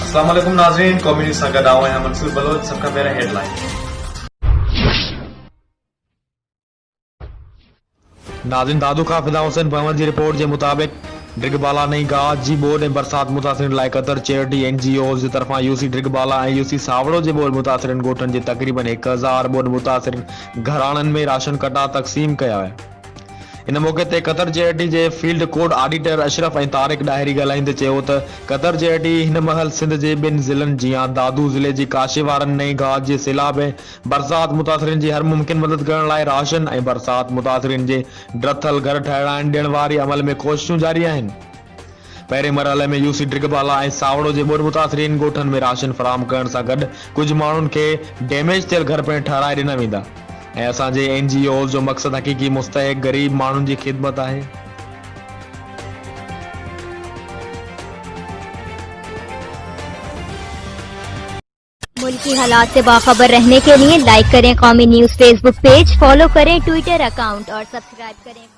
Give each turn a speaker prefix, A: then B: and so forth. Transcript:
A: अस्सलाम वालेकुम नाज़रीन, कौमी न्यूज़ सां गॾु आहियां मंसूर बलोच। सबका पहिरियों हेडलाइन। नाज़रीन, दादू खां फिदा हुसैन भवन जी रिपोर्ट जे मुताबिक़ ड्रिगबाला नई गाज जी ॿोॾ ऐं बरसात मुतासिरनि लाइ क़तर चैरिटी NGOs जे तरफ़ां यूसी ड्रिगबाला ऐं यूसी सावड़ो जे ॿोॾ मुतासिरनि ॻोठनि जे तक़रीबन 1000 ॿोॾ मुतासिरनि घराणनि में राशन कटा तक़सीम कया विया। इन मौक़े ते क़तर चैरिटी जे फील्ड कोड ऑडिटर अशरफ ऐं तारिक ॾाहिरी ॻाल्हाईंदे चयो त क़तर चैरिटी हिन महल सिंध जे ॿिनि ज़िलनि जियां दादू ज़िले जी काशेवारनि नई गाज जे सैलाब ऐं बरसात मुतासिरनि जी हर मुमकिन मदद करण लाइ राशन ऐं बरसात मुतासिरनि जे ड्रथल घर ठहिराइण ॾियण वारी अमल में कोशिशूं जारी आहिनि। पहिरें मरहले में यूसी ड्रिगबाला ऐं सावड़ो जे ॿोॾ मुतासिरीन ॻोठनि में राशन फराहम करण सां गॾु कुझु माण्हुनि खे डैमेज थियल घर पिणु ठाराए ॾिना वेंदा ऐं असांजे NGOs जो मक़सदु हक़ीक़ी मुस्तहिक ग़रीब माण्हुनि जी ख़िदमत आहे।
B: मुल्की हालात से बाखबर रहने के लिए लाइक करें कौमी न्यूज़ फेसबुक पेज, फॉलो करें ट्विटर अकाउंट और सब्सक्राइब करें।